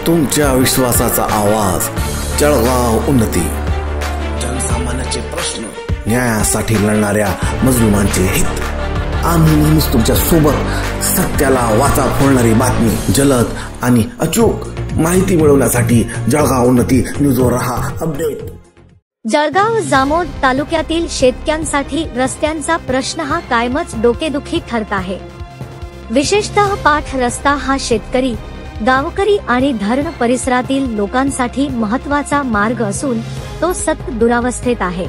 तुमच्या विश्वासाचा आवाज, जळगाव उन्नती। जनसामान्याचे प्रश्न, न्यायासाठी लढणाऱ्या मजलुमांचे हित। आम्ही नेहमीच तुमच्या सोबत। सत्याला वाचा फोडणारी बातमी, जलद आणि अचूक माहिती मिळवण्यासाठी जळगाव उन्नती न्यूजवर रहा अपडेट। जळगाव जामोद तालुक्यातील शेतकऱ्यांसाठी रस्त्यांचा प्रश्न हा कायमच डोकेदुखी ठरत आहे। विशेषतः पाठ रस्ता हा शेतकरी, गावकरी आणि धरण परिसरातील लोकांसाठी महत्त्वाचा मार्ग असून तो सतत दुरावस्थेत आहे।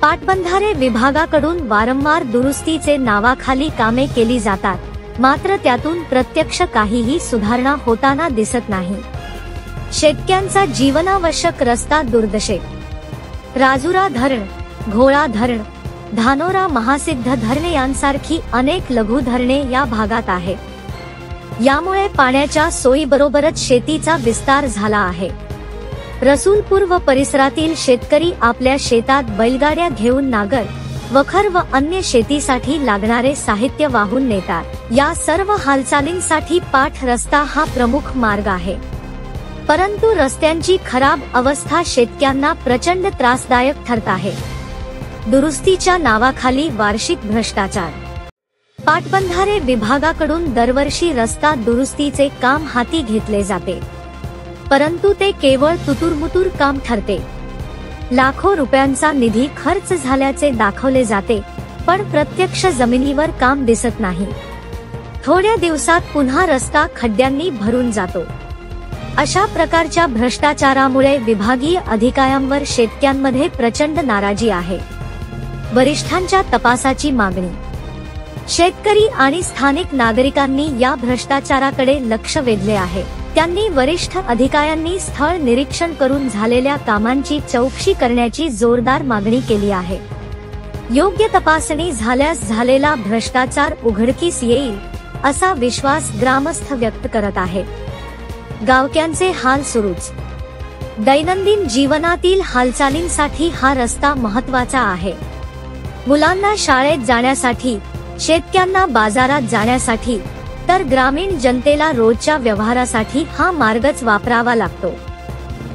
पाटबंधारे विभागाकडून वारंवार दुरुस्तीचे नावाखाली कामे केली जातात, मात्र त्यातून प्रत्यक्ष काहीही सुधारणा होताना दिसत नाही। शेतकऱ्यांचा जीवनावश्यक रस्ता दुर्दशेत। राजुरा धरण, घोळा धरण, धानोरा महासिद्ध धरणे यांसारखी अनेक लघु धरणे या भागात आहेत। यामुळे पाण्याच्या सोयीबरोबरच शेतीचा विस्तार झाला आहे। रसूलपूर व परिसरातील शेतकरी आपल्या शेतात बैलगाड्या घेऊन नागर, वखर व अन्य शेतीसाठी लागणारे साहित्य वाहून नेतात। या सर्व हालचालींसाठी पाठ रस्ता हा प्रमुख मार्ग आहे, परंतु रस्त्यांची खराब अवस्था शेतकऱ्यांना प्रचंड त्रासदायक ठरत आहे। दुरुस्तीच्या नावाखाली वार्षिक भ्रष्टाचार। पाटबंधारे विभागाकडून दरवर्षी रस्ता दुरुस्तीचे काम हाती घेतले जाते, परंतु ते केवळ तुतुरमुतुर काम ठरते। लाखो रुपयांचा निधी खर्च झाल्याचे दाखवले जाते, पण प्रत्यक्ष जमिनीवर काम दिसत नाही। थोड्या दिवसात पुन्हा रस्ता खड्ड्यांनी भरून जातो। अशा प्रकारच्या भ्रष्टाचारामुळे विभागीय अधिकाऱ्यांवर शेतकऱ्यांमध्ये प्रचंड नाराजी आहे। वरिष्ठांच्या तपासाची मागणी। शेतकरी आणि स्थानिक नागरिकांनी या भ्रष्टाचाराकडे लक्ष वेधले आहे। त्यांनी वरिष्ठ अधिकाऱ्यांनी स्थळ निरीक्षण करून झालेल्या कामांची चौकशी करण्याची जोरदार मागणी केली आहे। योग्य तपासणी झाल्यास झालेला भ्रष्टाचार उघडकीस येईल असा विश्वास ग्रामस्थ व्यक्त करत आहेत। गावकऱ्यांचे हाल सुरूच। दैनंदिन जीवनातील हालचालींसाठी हा रस्ता महत्त्वाचा आहे। मुलांना शाळेत जाण्यासाठी, शेतकऱ्यांना बाजारात जाण्यासाठी, तर ग्रामीण जनतेला रोजच्या व्यवहारासाठी हा मार्गच वापरावा लागतो।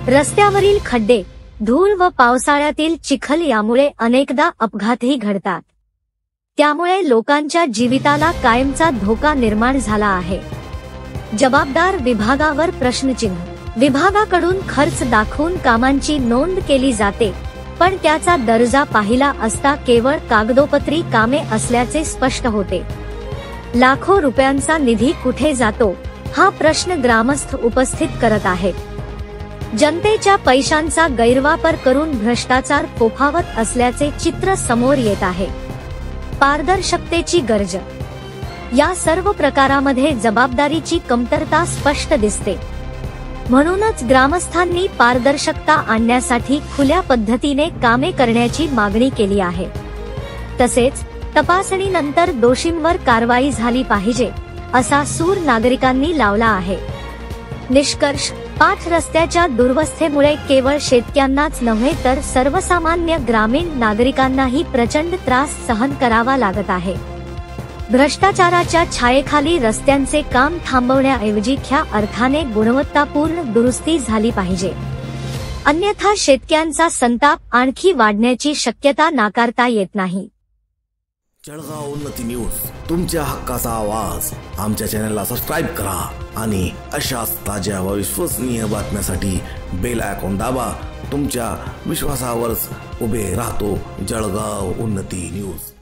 रस्त्यावरील खड्डे, धूळ व पावसाळ्यातील चिखल यामुळे अनेकदा अपघातही घडतात। त्यामुळे लोकांच्या जीविताला कायमचा धोका निर्माण झाला आहे। जबाबदार विभागावर प्रश्नचिन्ह। विभागाकडून खर्च दाखवून कामांची नोंद केली जाते, पण त्याचा दर्जा पाहिला असता केवळ कागदोपत्री कामे असल्याचे स्पष्ट होते। लाखो रुपयांचा निधी कुठे जातो हा प्रश्न ग्रामस्थ उपस्थित करत आहेत। जनतेच्या पैशांचा गैरवापर करून भ्रष्टाचार फोफावत असल्याचे चित्र समोर येत आहे। पारदर्शकतेची गरज। या सर्व प्रकारामध्ये जबाबदारीची कमतरता स्पष्ट दिसते। म्हणूनच ग्रामस्थांनी पारदर्शकता आणण्यासाठी खुल्या पद्धतीने कामे करण्याची मागणी केली आहे। तसेच तपासणीनंतर दोषींवर कारवाई झाली पाहिजे असा सूर नागरिकांनी लावला आहे। निष्कर्ष, पाठ रस्त्याच्या दुरवस्थेमुळे केवळ शेतकऱ्यांनाच नव्हे तर सर्वसामान्य ग्रामीण नागरिकांनाही प्रचंड त्रास सहन करावा लागत आहे। भ्रष्टाचाराच्या छायेखाली रस्त्यांचे काम थांबवण्याऐवजी ख्या अर्थाने गुणवत्तापूर्ण दुरुस्ती झाली पाहिजे, अन्यथा शेतकऱ्यांचा संताप आणखी वाढण्याची शक्यता नाकारता येत नाही। जळगाव उन्नती न्यूज, तुमच्या हक्काचा आवाज। आमच्या चॅनलला सबस्क्राइब करा आणि अशाच ताज्या व विश्वसनीय बातम्यांसाठी बेल आयकॉन दाबा। तुमच्या विश्वासावरच उभे राहतो जळगाव उन्नती न्यूज।